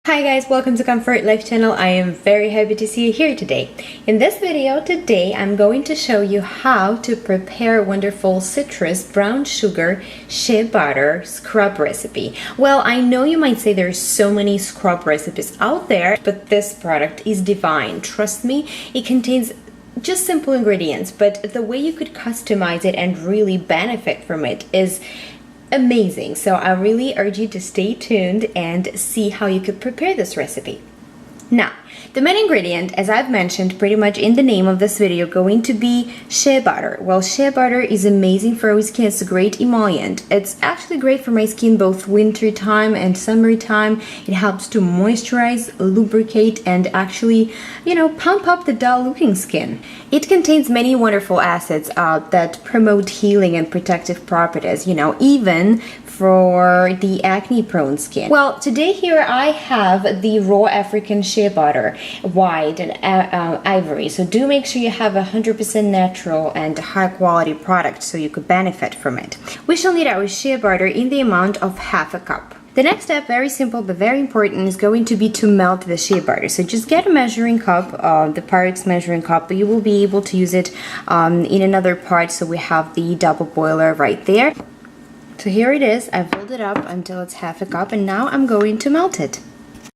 Hi guys, welcome to Comfort Life channel. I am very happy to see you here today. In this video today, I'm going to show you how to prepare a wonderful citrus brown sugar shea butter scrub recipe. Well, I know you might say there's so many scrub recipes out there, but this product is divine. Trust me, it contains just simple ingredients, but the way you could customize it and really benefit from it is amazing. So I really urge you to stay tuned and see how you could prepare this recipe. Now, the main ingredient, as I've mentioned pretty much in the name of this video, going to be shea butter. Well, shea butter is amazing for our skin. It's a great emollient. It's actually great for my skin both winter time and summertime. It helps to moisturize, lubricate, and actually, pump up the dull looking skin. It contains many wonderful acids that promote healing and protective properties, even for the acne-prone skin. Well, today here I have the raw African shea butter, white and ivory. So do make sure you have 100% natural and high quality product so you could benefit from it. We shall need our shea butter in the amount of half a cup. The next step, very simple but very important, is going to be to melt the shea butter. So just get a measuring cup, the Pyrex measuring cup, but you will be able to use it in another part. So we have the double boiler right there. So here it is. I filled it up until it's half a cup, and now I'm going to melt it.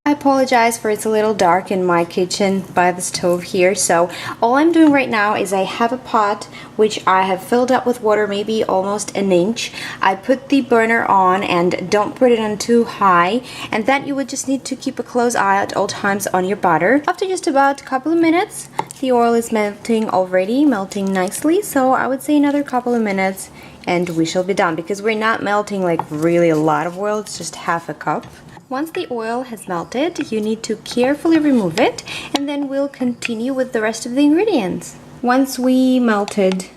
I apologize for it's a little dark in my kitchen by the stove here. So all I'm doing right now is I have a pot which I have filled up with water, maybe almost an inch. I put the burner on and don't put it on too high, and then you would just need to keep a close eye at all times on your butter. After just about a couple of minutes, the oil is melting already, melting nicely. So I would say another couple of minutes and we shall be done, because we're not melting like really a lot of oil, it's just half a cup. Once the oil has melted, you need to carefully remove it, and then we'll continue with the rest of the ingredients. Once we melted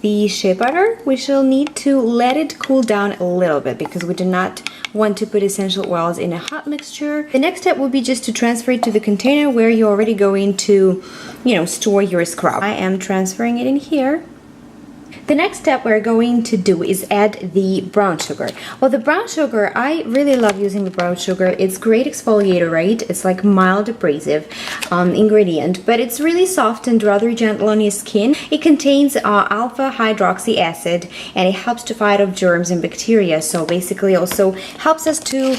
the shea butter, we shall need to let it cool down a little bit, because we do not want to put essential oils in a hot mixture. The next step will be just to transfer it to the container where you're already going to, store your scrub. I am transferring it in here. The next step we're going to do is add the brown sugar. Well, the brown sugar, I really love using the brown sugar. It's great exfoliator, right? It's like mild abrasive ingredient, but it's really soft and rather gentle on your skin. It contains alpha hydroxy acid, and it helps to fight off germs and bacteria. So basically also helps us to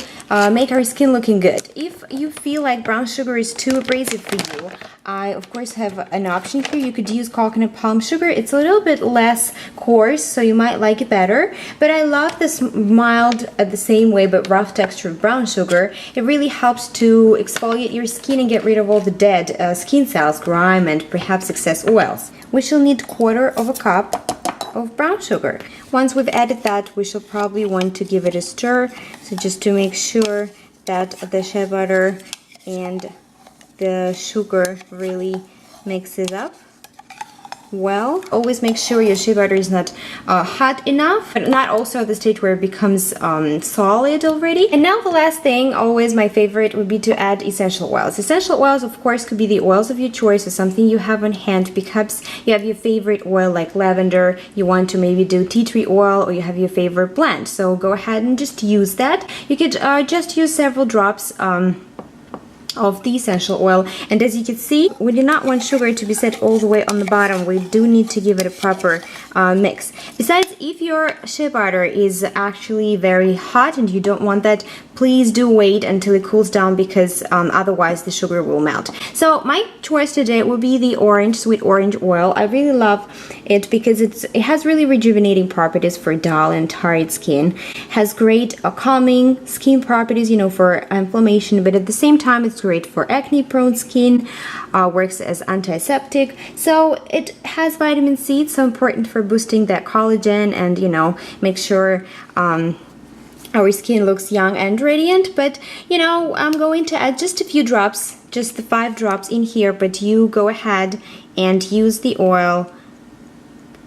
make our skin looking good. If you feel like brown sugar is too abrasive for you, I of course have an option here. You could use coconut palm sugar. It's a little bit less coarse, so you might like it better, but I love this mild at the same way but rough texture of brown sugar. It really helps to exfoliate your skin and get rid of all the dead skin cells, grime, and perhaps excess oils. We shall need 1/4 of a cup of brown sugar. Once we've added that, we shall probably want to give it a stir, so just to make sure that the shea butter and the sugar really mixes up well. Always make sure your shea butter is not hot enough, but not also at the stage where it becomes solid already. And now the last thing, always my favorite, would be to add essential oils. Essential oils, of course, could be the oils of your choice or something you have on hand, because you have your favorite oil like lavender, you want to maybe do tea tree oil, or you have your favorite blend. So go ahead and just use that. You could just use several drops of the essential oil, and as you can see, we do not want sugar to be set all the way on the bottom. We do need to give it a proper mix. Besides, if your shea butter is actually very hot and you don't want that, please do wait until it cools down, because otherwise the sugar will melt. So my choice today will be the sweet orange oil. I really love it because it has really rejuvenating properties for dull and tired skin. It has great calming skin properties, for inflammation, but at the same time it's great for acne prone skin, works as antiseptic. So it has vitamin C. It's so important for boosting that collagen and make sure our skin looks young and radiant. But I'm going to add just a few drops, just the 5 drops in here, but you go ahead and use the oil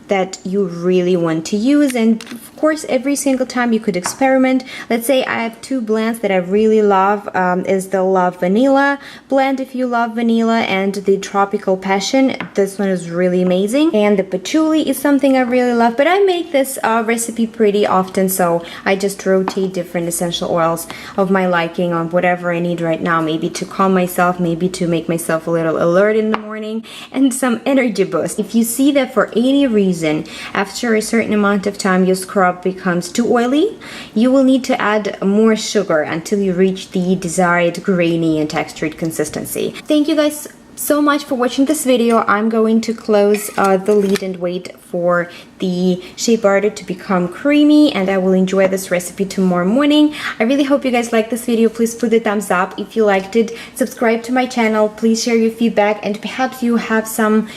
that you really want to use, and of course, every single time you could experiment. Let's say I have two blends that I really love, is the Love Vanilla blend if you love vanilla, and the Tropical Passion. This one is really amazing, and the Patchouli is something I really love, but I make this recipe pretty often, so I just rotate different essential oils of my liking on whatever I need right now, maybe to calm myself, maybe to make myself a little alert in the morning, and some energy boost. If you see that for any reason after a certain amount of time your scrub becomes too oily, you will need to add more sugar until you reach the desired grainy and textured consistency. Thank you guys so much for watching this video. I'm going to close the lid and wait for the shea butter to become creamy, and I will enjoy this recipe tomorrow morning. I really hope you guys liked this video. Please put a thumbs up if you liked it. Subscribe to my channel. Please share your feedback, and perhaps you have some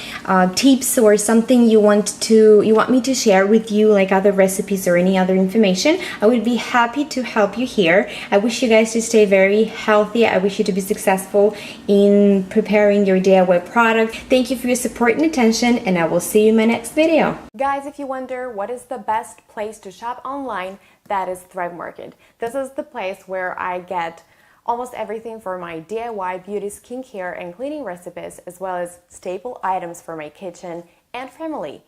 tips or something you want me to share with you, like other recipes or any other information. I would be happy to help you here. I wish you guys to stay very healthy. I wish you to be successful in preparing your DIY product. Thank you for your support and attention, and I will see you in my next video. Guys, if you wonder what is the best place to shop online, that is Thrive Market. This is the place where I get almost everything for my DIY beauty, skincare, and cleaning recipes, as well as staple items for my kitchen and family.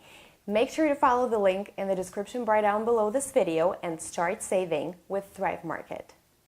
Make sure to follow the link in the description bar down below this video and start saving with Thrive Market.